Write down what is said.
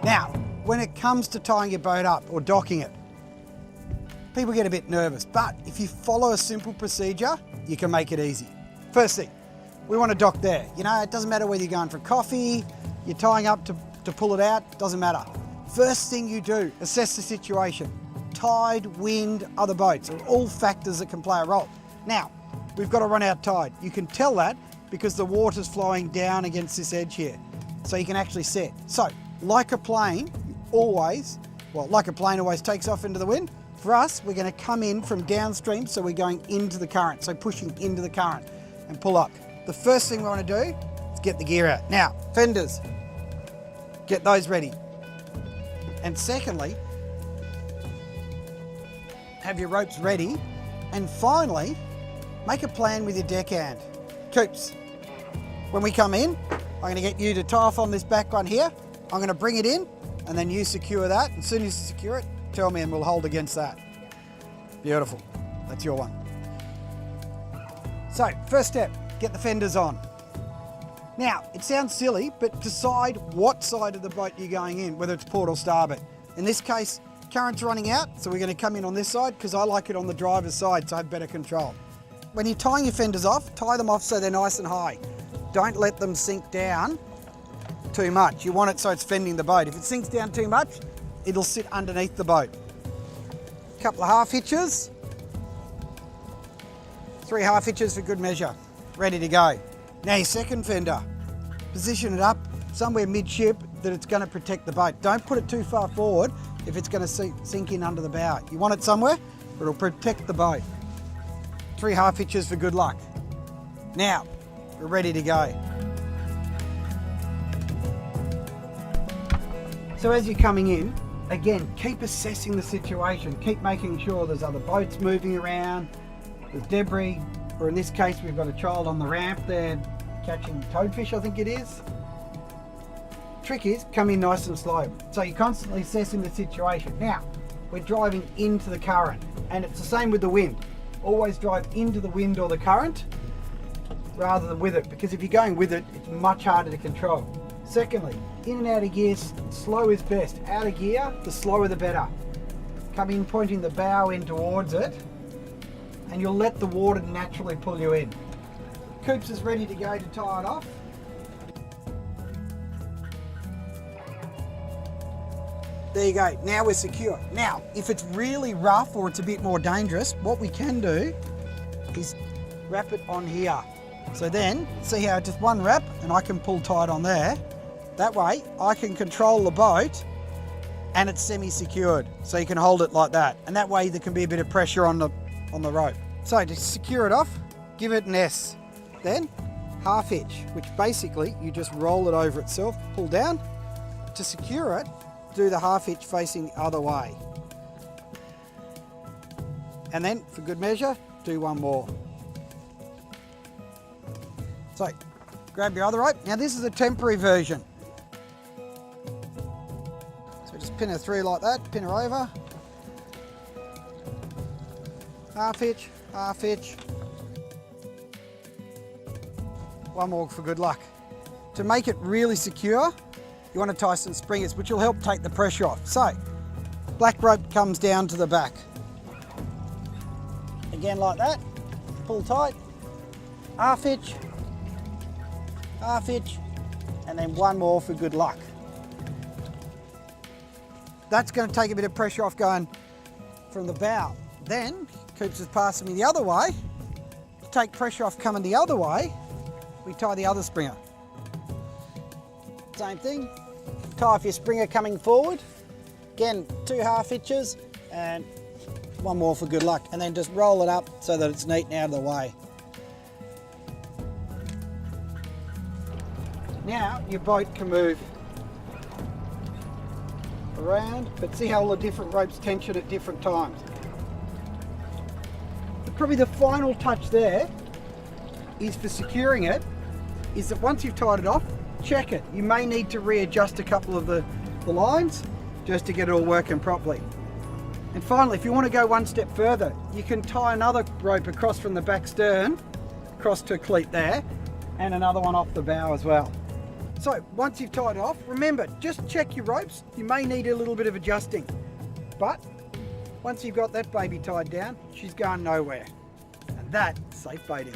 Now, when it comes to tying your boat up or docking it, people get a bit nervous, but if you follow a simple procedure, you can make it easy. First thing, we want to dock there. You know, it doesn't matter whether you're going for coffee, you're tying up to pull it out, doesn't matter. First thing you do, assess the situation. Tide, wind, other boats are all factors that can play a role. Now, we've got to run out tide. You can tell that because the water's flowing down against this edge here. So you can actually set. So, like a plane always takes off into the wind. For us, we're going to come in from downstream, so we're going into the current, so pushing into the current and pull up. The first thing we want to do is get the gear out. Now, fenders, get those ready. And secondly, have your ropes ready. And finally, make a plan with your deckhand. Coops, when we come in, I'm going to get you to tie off on this back one here. I'm going to bring it in, and then you secure that. And as soon as you secure it, tell me and we'll hold against that. Beautiful. That's your one. So, first step, get the fenders on. Now, it sounds silly, but decide what side of the boat you're going in, whether it's port or starboard. In this case, current's running out, so we're going to come in on this side because I like it on the driver's side so I have better control. When you're tying your fenders off, tie them off so they're nice and high. Don't let them sink down too much. You want it so it's fending the boat. If it sinks down too much, it'll sit underneath the boat. A couple of half hitches. 3 half hitches for good measure. Ready to go. Now your second fender, position it up somewhere midship that it's going to protect the boat. Don't put it too far forward if it's going to sink in under the bow. You want it somewhere where it'll protect the boat. 3 half hitches for good luck. Now, we're ready to go. So as you're coming in, again, keep assessing the situation. Keep making sure there's other boats moving around, there's debris, or in this case, we've got a child on the ramp there catching toadfish, I think it is. Trick is, come in nice and slow. So you're constantly assessing the situation. Now, we're driving into the current, and it's the same with the wind. Always drive into the wind or the current rather than with it, because if you're going with it, it's much harder to control. Secondly, in and out of gear, slow is best. Out of gear, the slower the better. Come in pointing the bow in towards it, and you'll let the water naturally pull you in. Coops is ready to go to tie it off. There you go, now we're secure. Now, if it's really rough or it's a bit more dangerous, what we can do is wrap it on here. So then, see how just one wrap and I can pull tight on there. That way, I can control the boat and it's semi-secured. So you can hold it like that. And that way there can be a bit of pressure on the rope. So to secure it off, give it an S. Then, half hitch, which basically you just roll it over itself, pull down. To secure it, do the half hitch facing the other way. And then, for good measure, do one more. So, grab your other rope. Now this is a temporary version. So just pin her through like that, pin her over. Half hitch, half hitch. One more for good luck. To make it really secure, you want to tie some springers, which will help take the pressure off. So, black rope comes down to the back. Again like that, pull tight, half hitch, and then one more for good luck. That's going to take a bit of pressure off going from the bow. Then, Coops is passing me the other way. To take pressure off coming the other way, we tie the other springer. Same thing, tie off your springer coming forward. Again, 2 half hitches and one more for good luck. And then just roll it up so that it's neat and out of the way. Now your boat can move around, but see how all the different ropes tension at different times. But probably the final touch there is for securing it, is that once you've tied it off, check it. You may need to readjust a couple of the lines just to get it all working properly. And finally, if you want to go one step further, you can tie another rope across from the back stern, across to a cleat there, and another one off the bow as well. So once you've tied it off, remember, just check your ropes. You may need a little bit of adjusting. But once you've got that baby tied down, she's going nowhere. And that's safe baiting.